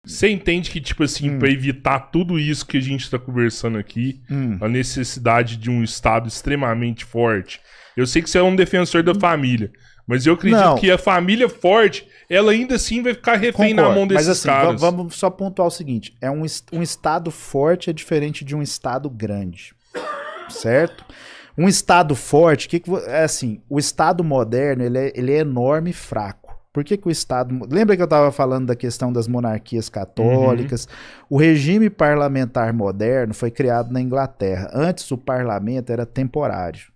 Você entende que, tipo assim, pra evitar tudo isso que a gente tá conversando aqui, a necessidade de um Estado extremamente forte. Eu sei que você é um defensor da família, mas eu acredito que a família forte, ela ainda assim vai ficar refém na mão desses mas assim, caras. vamos só pontuar o seguinte, um Estado forte é diferente de um Estado grande, certo? Um Estado forte, é assim, o Estado moderno, ele é enorme e fraco. Por que o Estado... Lembra que eu estava falando da questão das monarquias católicas? O regime parlamentar moderno foi criado na Inglaterra. Antes, o parlamento era temporário.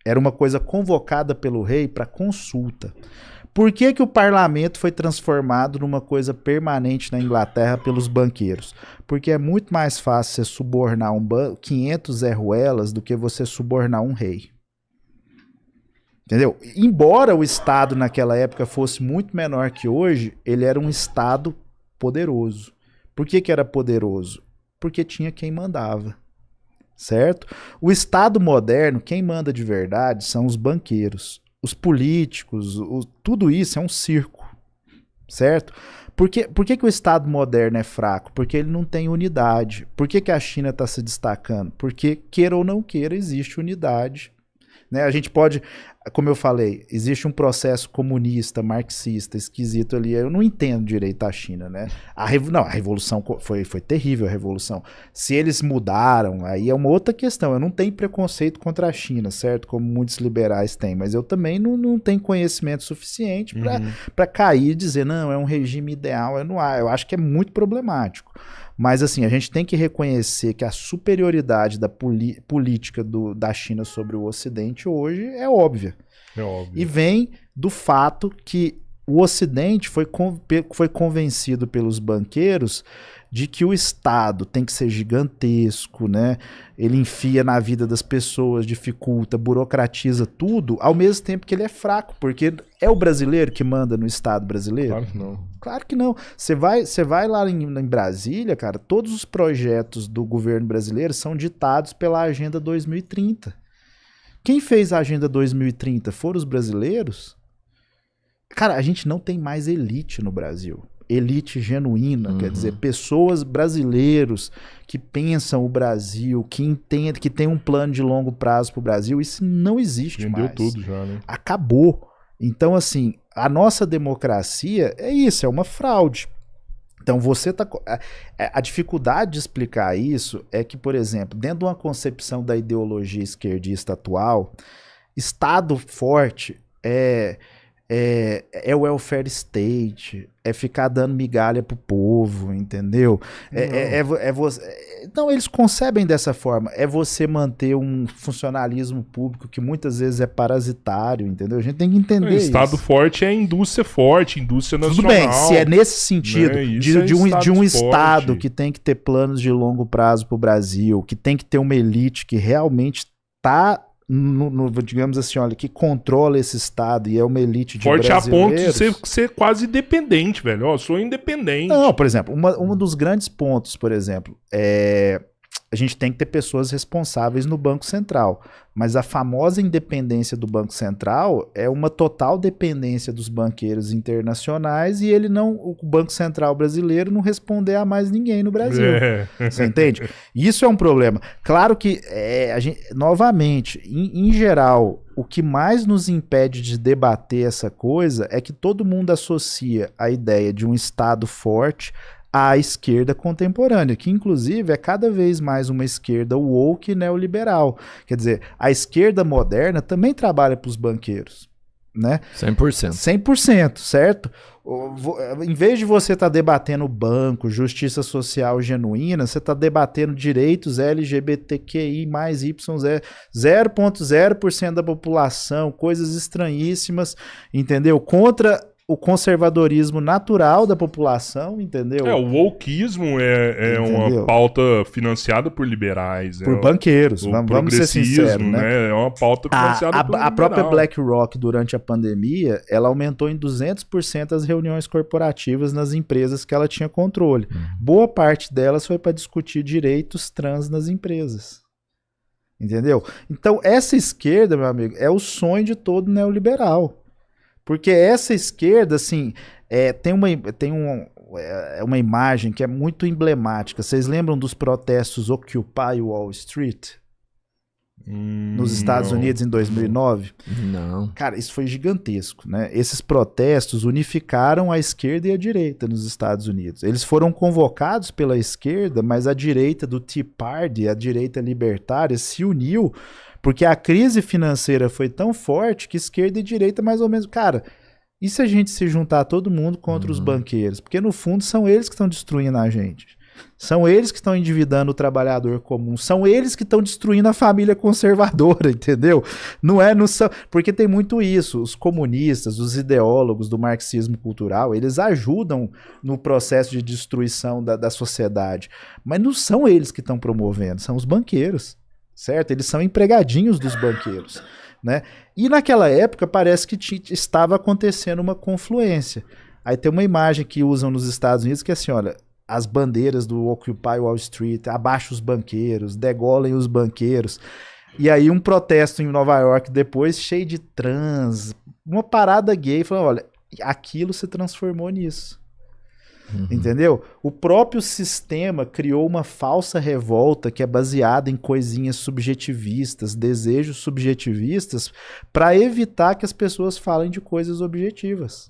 Era uma coisa convocada pelo rei para consulta. Por que o parlamento foi transformado numa coisa permanente na Inglaterra pelos banqueiros? Porque é muito mais fácil você subornar 500 Zé Ruelas do que você subornar um rei. Entendeu? Embora o Estado naquela época fosse muito menor que hoje, ele era um Estado poderoso. Por que era poderoso? Porque tinha quem mandava. Certo? O Estado moderno, quem manda de verdade são os banqueiros. Os políticos, tudo isso é um circo. Certo? Por que o Estado moderno é fraco? Porque ele não tem unidade. Por que a China está se destacando? Porque, queira ou não queira, existe unidade. Né? A gente pode, como eu falei, existe um processo comunista, marxista, esquisito ali. Eu não entendo direito a China, né? A revolução foi terrível, a revolução. Se eles mudaram, aí é uma outra questão. Eu não tenho preconceito contra a China, certo? Como muitos liberais têm, mas eu também não tenho conhecimento suficiente para cair e dizer, não, é um regime ideal. Eu acho que é muito problemático. Mas assim, a gente tem que reconhecer que a superioridade da política da China sobre o Ocidente hoje é óbvia. É óbvio. E vem do fato que o Ocidente foi convencido pelos banqueiros de que o Estado tem que ser gigantesco, né? Ele enfia na vida das pessoas, dificulta, burocratiza tudo, ao mesmo tempo que ele é fraco, porque é o brasileiro que manda no Estado brasileiro? Claro que não. Claro que não. Você vai lá em Brasília, cara, todos os projetos do governo brasileiro são ditados pela Agenda 2030. Quem fez a Agenda 2030 foram os brasileiros? Cara, a gente não tem mais elite no Brasil. Elite genuína, quer dizer, pessoas brasileiros que pensam o Brasil, que entendem, que tem um plano de longo prazo para o Brasil, isso não existe mais. Vendeu tudo já, né? Acabou. Então, assim, a nossa democracia é isso, é uma fraude. Então, a dificuldade de explicar isso é que, por exemplo, dentro de uma concepção da ideologia esquerdista atual, Estado forte é welfare state, é ficar dando migalha pro povo, entendeu? Então, eles concebem dessa forma, é você manter um funcionalismo público que muitas vezes é parasitário, entendeu? A gente tem que entender isso. Estado forte é indústria forte, indústria nacional. Tudo bem, se é nesse sentido, né? de um Estado que tem que ter planos de longo prazo pro Brasil, que tem que ter uma elite que realmente tá digamos assim, olha, que controla esse Estado e é uma elite de forte brasileiros. a ponto de ser quase independente, velho. Ó, eu sou independente. Não, por exemplo, um dos grandes pontos, por exemplo, a gente tem que ter pessoas responsáveis no Banco Central. Mas a famosa independência do Banco Central é uma total dependência dos banqueiros internacionais e o Banco Central brasileiro não responder a mais ninguém no Brasil. Você entende? Isso é um problema. Claro que, novamente, em geral, o que mais nos impede de debater essa coisa é que todo mundo associa a ideia de um Estado forte à esquerda contemporânea, que inclusive é cada vez mais uma esquerda woke e neoliberal. Quer dizer, a esquerda moderna também trabalha para os banqueiros, né? 100%. 100%, certo? Em vez de você estar debatendo banco, justiça social genuína, você está debatendo direitos LGBTQI mais Y, 0,0% da população, coisas estranhíssimas, entendeu? Contra o conservadorismo natural da população, entendeu? O wokeismo é uma pauta financiada por liberais. Por banqueiros, vamos ser sinceros, né? É uma pauta financiada por a própria BlackRock, durante a pandemia, ela aumentou em 200% as reuniões corporativas nas empresas que ela tinha controle. Boa parte delas foi para discutir direitos trans nas empresas. Entendeu? Então, essa esquerda, meu amigo, é o sonho de todo neoliberal. Porque essa esquerda, assim, tem é uma imagem que é muito emblemática. Vocês lembram dos protestos Occupy Wall Street? Nos Estados Unidos em 2009? Não. Cara, isso foi gigantesco, né? Esses protestos unificaram a esquerda e a direita nos Estados Unidos. Eles foram convocados pela esquerda, mas a direita do Tea Party, a direita libertária, se uniu porque a crise financeira foi tão forte que esquerda e direita mais ou menos... Cara, e se a gente se juntar todo mundo contra os banqueiros? Porque no fundo são eles que estão destruindo a gente. São eles que estão endividando o trabalhador comum. São eles que estão destruindo a família conservadora, entendeu? Não é no... Porque tem muito isso. Os comunistas, os ideólogos do marxismo cultural, eles ajudam no processo de destruição da sociedade. Mas não são eles que estão promovendo, são os banqueiros, certo? Eles são empregadinhos dos banqueiros, né? E naquela época parece que estava acontecendo uma confluência. Aí tem uma imagem que usam nos Estados Unidos que é assim, olha... As bandeiras do Occupy Wall Street, abaixo os banqueiros, degolem os banqueiros. E aí um protesto em Nova York depois, cheio de trans, uma parada gay, falando, olha, aquilo se transformou nisso. Entendeu? O próprio sistema criou uma falsa revolta que é baseada em coisinhas subjetivistas, desejos subjetivistas, para evitar que as pessoas falem de coisas objetivas.